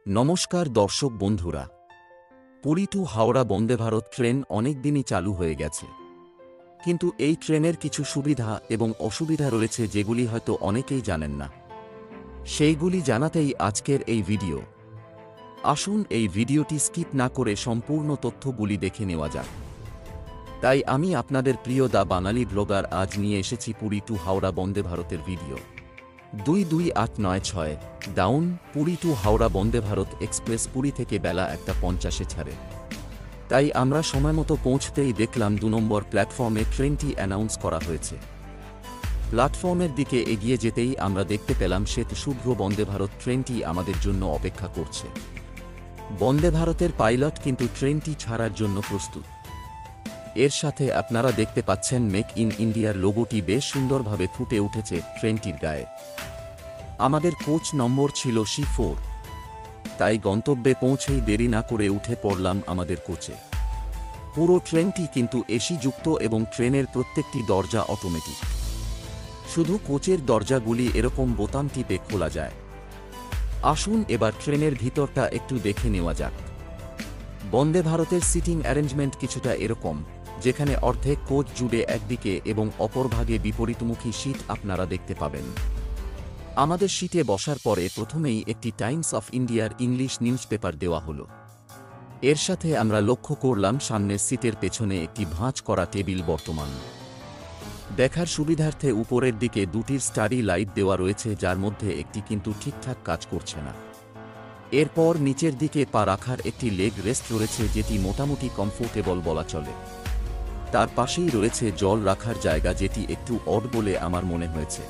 নমস্কার দর্শক বন্ধুরা। পুরী টু হাওড়া বন্দে ভারত ট্রেন অনেক দিনই চালু হয়ে গেছে, কিন্তু এই ট্রেনের কিছু সুবিধা এবং অসুবিধা রয়েছে যেগুলি হয়তো অনেকেই জানেন না। সেইগুলি জানাতেই আজকের এই ভিডিও। আসুন এই ভিডিওটি স্কিপ না করে সম্পূর্ণ তথ্যগুলি দেখে নেওয়া যাক। তাই আমি আপনাদের প্রিয় দা বাঙালি ব্লগার আজ নিয়ে এসেছি পুরী টু হাওড়া বন্দে ভারতের video 22896 down. Puri to Howrah Vande Bharat express Puri থেকে বেলা 1:50 ছাড়ে। তাই আমরা সময়মতো পৌঁছতেই দেখলাম 2 নম্বর প্ল্যাটফর্মে ট্রেনটি অ্যানাউন্স করা হয়েছে। প্ল্যাটফর্মের দিকে এগিয়ে যেতেই আমরা দেখতে পেলাম শ্বেত শুভ্র বন্দে ভারত ট্রেনটি আমাদের জন্য অপেক্ষা করছে। বন্দে ভারতের পাইলট কিন্তু ট্রেনটি ছাড়ার জন্য প্রস্তুত। এর সাথে আপনারা দেখতে পাচ্ছেন মেক ইন ইন্ডিয়ার লোগোটি বেশ সুন্দরভাবে ফুটে উঠেছে ট্রেনটির গায়ে। আমাদের কোচ নম্বর ছিল C4, তাই গন্তব্যে পৌঁছেই দেরি না করে উঠে পড়লাম আমাদের কোচে। পুরো ট্রেনটি কিন্তু এসি যুক্ত এবং ট্রেনের প্রত্যেকটি দরজা অটোমেটিক। শুধু কোচের দরজাগুলি এরকম বোতাম টিপে খোলা যায়। আসুন এবার ট্রেনের ভিতরটা একটু দেখে নেওয়া যাক। বন্দে ভারতের সিটিং অ্যারেঞ্জমেন্ট কিছুটা এরকম, যেখানে অর্ধেক কোচ জুড়ে একদিকে এবং অপরভাগে বিপরীতমুখী সিট আপনারা দেখতে পাবেন। আমাদের সিটে বসার পরে প্রথমেই একটি টাইমস অফ ইন্ডিয়ার ইংলিশ নিউজপেপার দেওয়া হলো। এর সাথে আমরা লক্ষ্য করলাম সামনের সিটের পেছনে একটি ভাঁজ করা টেবিল বর্তমান। দেখার সুবিধার্থে উপরের দিকে দুটির স্টাডি লাইট দেওয়া রয়েছে, যার মধ্যে একটি কিন্তু ঠিকঠাক কাজ করছে না। এরপর নিচের দিকে পা রাখার একটি লেগ রেস্ট রয়েছে, যেটি মোটামুটি কমফোর্টেবল বলা চলে। তার পাশেই রয়েছে জল রাখার জায়গা, যেটি একটু অড বলে আমার মনে হয়েছে।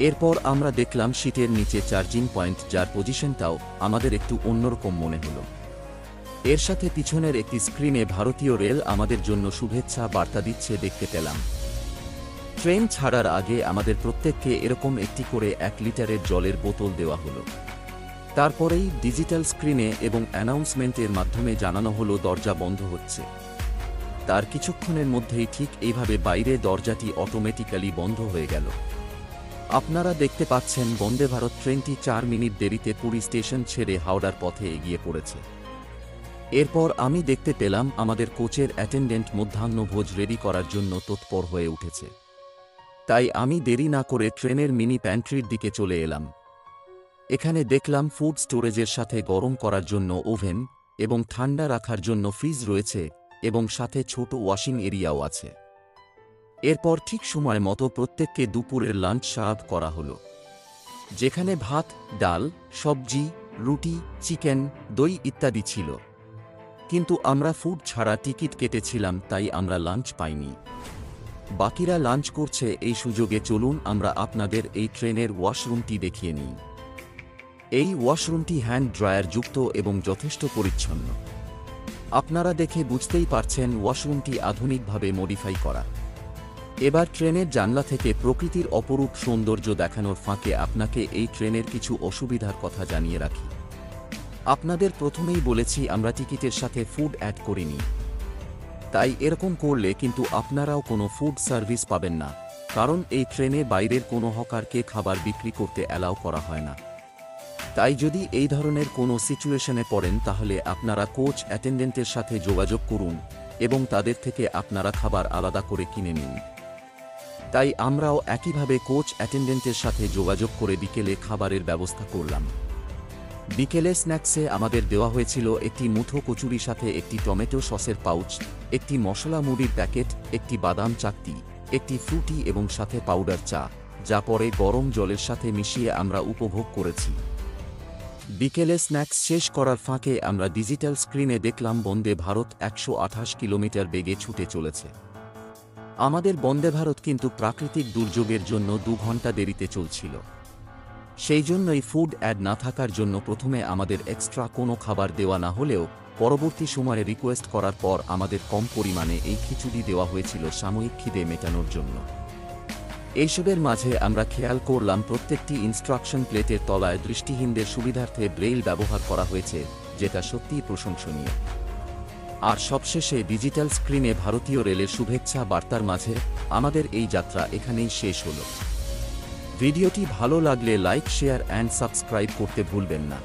এরপর আমরা দেখলাম সিটের নিচে চার্জিং পয়েন্ট, যার পজিশনটাও আমাদের একটু অন্যরকম মনে হলো। এর সাথে পিছনের একটি স্ক্রিনে ভারতীয় রেল আমাদের জন্য শুভেচ্ছা বার্তা দিচ্ছে দেখতে পেলাম। ট্রেন ছাড়ার আগে আমাদের প্রত্যেককে এরকম একটি করে 1 লিটারের জলের বোতল দেওয়া হলো। তারপরেই ডিজিটাল স্ক্রিনে এবং অ্যানাউন্সমেন্টের মাধ্যমে জানানো হলো দরজা বন্ধ হচ্ছে। তার কিছুক্ষণের মধ্যেই ঠিক এইভাবে বাইরে দরজাটি অটোমেটিক্যালি বন্ধ হয়ে গেল। আপনারা দেখতে পাচ্ছেন বন্দে ভারত ট্রেনটি 4 মিনিট দেরিতে পুরী স্টেশন ছেড়ে হাওড়ার পথে এগিয়ে পড়েছে। এরপর আমি দেখতে পেলাম আমাদের কোচের অ্যাটেন্ডেন্ট মধ্যাহ্নভোজ রেডি করার জন্য তৎপর হয়ে উঠেছে। তাই আমি দেরি না করে ট্রেনের মিনি প্যান্ট্রির দিকে চলে এলাম। এখানে দেখলাম ফুড স্টোরেজের সাথে গরম করার জন্য ওভেন এবং ঠান্ডা রাখার জন্য ফ্রিজ রয়েছে এবং সাথে ছোট ওয়াশিং এরিয়াও আছে। এরপর ঠিক সময় মতো প্রত্যেককে দুপুরের লাঞ্চ সার্ভ করা হলো, যেখানে ভাত, ডাল, সবজি, রুটি, চিকেন, দই ইত্যাদি ছিল। কিন্তু আমরা ফুড ছাড়া টিকিট কেটেছিলাম, তাই আমরা লাঞ্চ পাইনি। বাকিরা লাঞ্চ করছে, এই সুযোগে চলুন আমরা আপনাদের এই ট্রেনের ওয়াশরুমটি দেখিয়ে নিই। এই ওয়াশরুমটি হ্যান্ড ড্রায়ার যুক্ত এবং যথেষ্ট পরিচ্ছন্ন। আপনারা দেখে বুঝতেই পারছেন ওয়াশরুমটি আধুনিকভাবে মডিফাই করা। এবার ট্রেনের জানলা থেকে প্রকৃতির অপরূপ সৌন্দর্য দেখানোর ফাঁকে আপনাকে এই ট্রেনের কিছু অসুবিধার কথা জানিয়ে রাখি। আপনাদের প্রথমেই বলেছি আমরা টিকিটের সাথে ফুড অ্যাড করিনি, তাই এরকম করলে কিন্তু আপনারাও কোনো ফুড সার্ভিস পাবেন না, কারণ এই ট্রেনে বাইরের কোনো হকারকে খাবার বিক্রি করতে অ্যালাউ করা হয় না। তাই যদি এই ধরনের কোনো সিচুয়েশনে পড়েন, তাহলে আপনারা কোচ অ্যাটেন্ডেন্টের সাথে যোগাযোগ করুন এবং তাদের থেকে আপনারা খাবার আলাদা করে কিনে নিন। তাই আমরাও একইভাবে কোচ অ্যাটেন্ডেন্টের সাথে যোগাযোগ করে বিকেলে খাবারের ব্যবস্থা করলাম। বিকেলে স্ন্যাক্সে আমাদের দেওয়া হয়েছিল একটি মুঠো কচুরি, সাথে একটি টমেটো সসের পাউচ, একটি মশলা মুড়ির প্যাকেট, একটি বাদাম চাকতি, একটি ফ্রুটি এবং সাথে পাউডার চা, যা পরে গরম জলের সাথে মিশিয়ে আমরা উপভোগ করেছি। বিকেলে স্ন্যাক্স শেষ করার ফাঁকে আমরা ডিজিটাল স্ক্রিনে দেখলাম বন্দে ভারত 128 কিলোমিটার বেগে ছুটে চলেছে। আমাদের বন্দে ভারত কিন্তু প্রাকৃতিক দুর্যোগের জন্য 2 ঘন্টা দেরিতে চলছিল। সেই জন্যই ফুড অ্যাড না থাকার জন্য প্রথমে আমাদের এক্সট্রা কোনো খাবার দেওয়া না হলেও পরবর্তী সময়ে রিকোয়েস্ট করার পর আমাদের কম পরিমাণে এই খিচুড়ি দেওয়া হয়েছিল সাময়িক খিদে মেটানোর জন্য। এইসবের মাঝে আমরা খেয়াল করলাম প্রত্যেকটি ইনস্ট্রাকশন প্লেটের তলায় দৃষ্টিহীনদের সুবিধার্থে ব্রেইল ব্যবহার করা হয়েছে, যেটা সত্যিই প্রশংসনীয়। আর সবশেষে ডিজিটাল স্ক্রিনে ভারতীয় রেলের শুভেচ্ছা বার্তার মাঝে আমাদের এই যাত্রা এখানেই শেষ হলো। ভিডিওটি ভালো লাগলে লাইক, শেয়ার অ্যান্ড সাবস্ক্রাইব করতে ভুলবেন না।